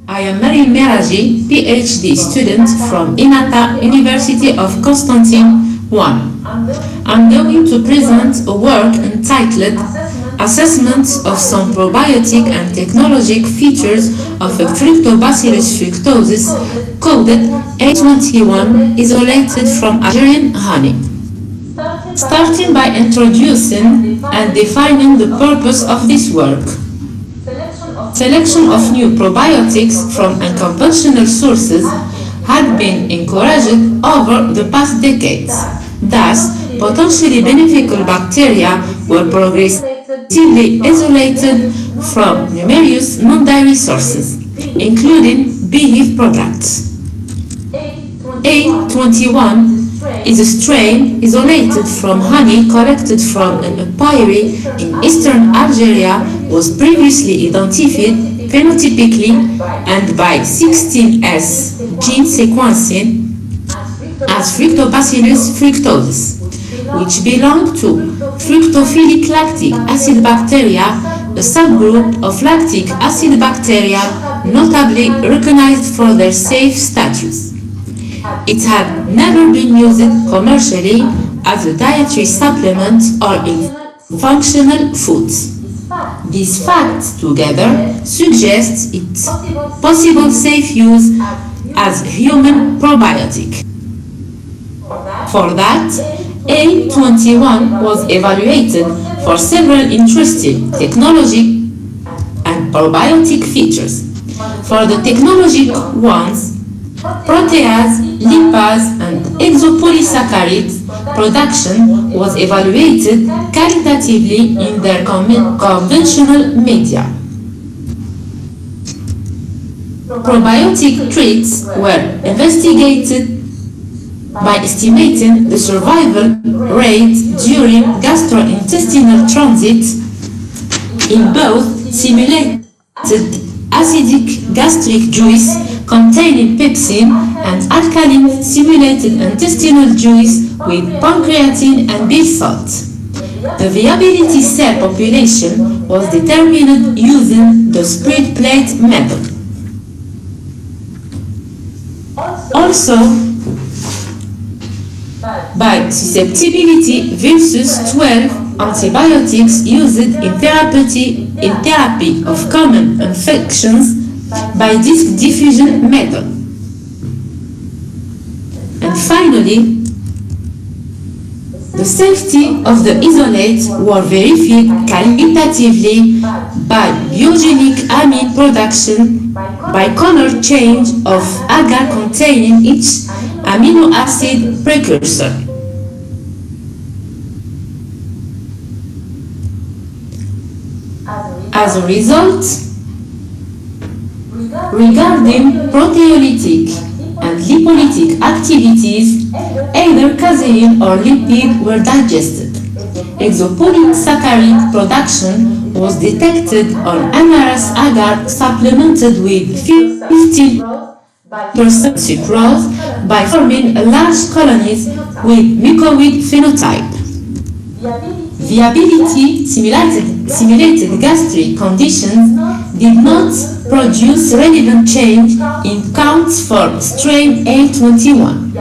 I am Marie Meraji, PhD student from Inata University of Constantine I. I'm going to present a work entitled Assessments of some probiotic and technologic features of a Fructobacillus fructosus coded A21 isolated from Algerian honey. Starting by introducing and defining the purpose of this work. Selection of new probiotics from unconventional sources had been encouraged over the past decades. Thus, potentially beneficial bacteria were progressively isolated from numerous non-dairy sources, including beef products. A21 is a strain isolated from honey collected from an apiary in eastern Algeria, was previously identified phenotypically and by 16S gene sequencing as Fructobacillus fructosus, which belong to fructophilic lactic acid bacteria, a subgroup of lactic acid bacteria notably recognized for their safe status. It had never been used commercially as a dietary supplement or in functional foods. These facts together suggest its possible safe use as human probiotic. For that, A21 was evaluated for several interesting technologic and probiotic features. For the technologic ones, protease, lipase, and exopolysaccharides production was evaluated qualitatively in their conventional media. Probiotic traits were investigated by estimating the survival rate during gastrointestinal transit in both simulated acidic gastric juice containing pepsin and alkaline simulated intestinal juice with pancreatine and bile salt. The viability cell population was determined using the spread plate method. Also, by susceptibility versus 12 antibiotics used in therapy of common infections by disc diffusion method. And finally, the safety of the isolates were verified qualitatively by biogenic amine production by color change of agar containing each amino acid precursor. As a result, regarding proteolytic and lipolytic activities, either casein or lipid were digested. Exopolysaccharide production was detected on amaranth agar supplemented with 15% sucrose by forming large colonies with mucoid phenotype. Viability simulated gastric conditions did not produce relevant change in counts for strain A21.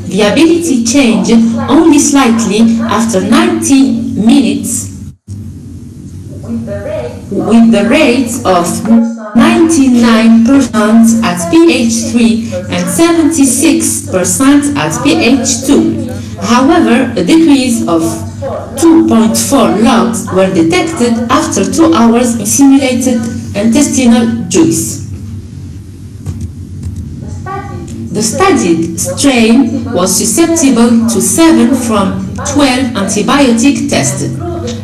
Viability changed only slightly after 90 minutes, with the rates of 99% at pH 3 and 76% at pH 2. However, a decrease of 2.4 logs were detected after 2 hours in simulated intestinal juice. The studied strain was susceptible to 7 from 12 antibiotics tested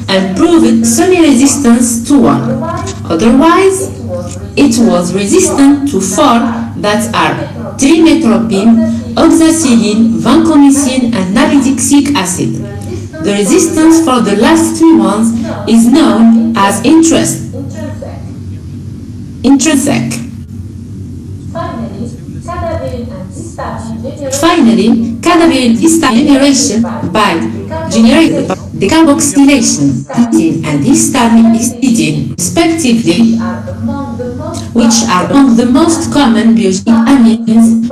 and proved semi-resistance to 1. Otherwise, it was resistant to 4 that are trimethoprim, oxacillin, vancomycin, and nalidixic acid. The resistance for the last 3 ones is known as intrinsic. Finally, cadaverine histamine generation by generated decarboxylation and histamine histidine, respectively, which are among the most common biogenic amines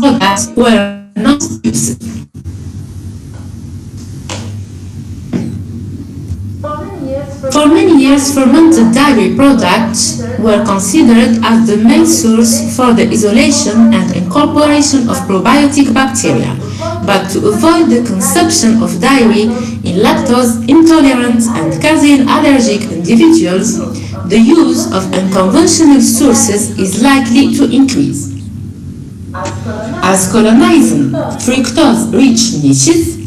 products were not used. For many years, fermented dairy products were considered as the main source for the isolation and incorporation of probiotic bacteria. But to avoid the consumption of dairy in lactose intolerant and casein allergic individuals, the use of unconventional sources is likely to increase. As colonizing fructose-rich niches,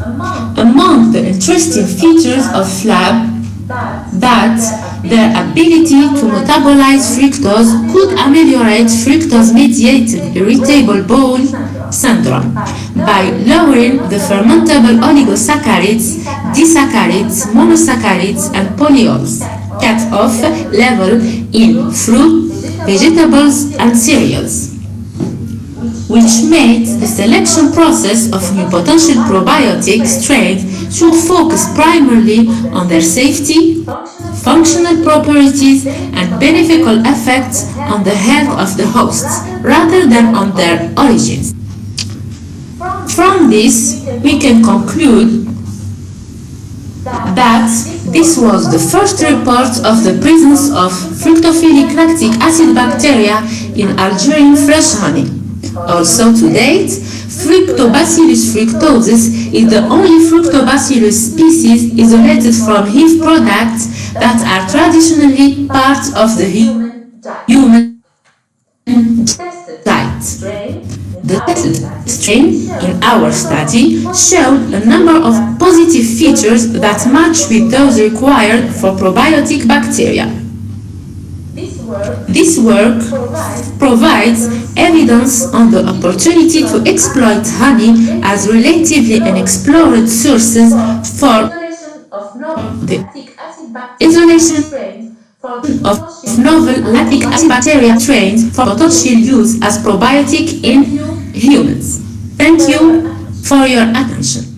among the interesting features of FLAB that their ability to metabolize fructose could ameliorate fructose-mediated irritable bowel syndrome by lowering the fermentable oligosaccharides, disaccharides, monosaccharides, and polyols cut-off level in fruit, vegetables, and cereals, which made the selection process of new potential probiotic strains should focus primarily on their safety, functional properties, and beneficial effects on the health of the hosts, rather than on their origins. From this, we can conclude that this was the first report of the presence of fructophilic lactic acid bacteria in Algerian fresh honey. Also to date, Fructobacillus fructosus is the only Fructobacillus species isolated from HIV products that are traditionally part of the human diet. The tested strain in our study showed a number of positive features that match with those required for probiotic bacteria. This work provides evidence on the opportunity to exploit honey as relatively unexplored sources for the isolation of novel lactic acid bacteria strains for potential use as probiotic in humans. Thank you for your attention.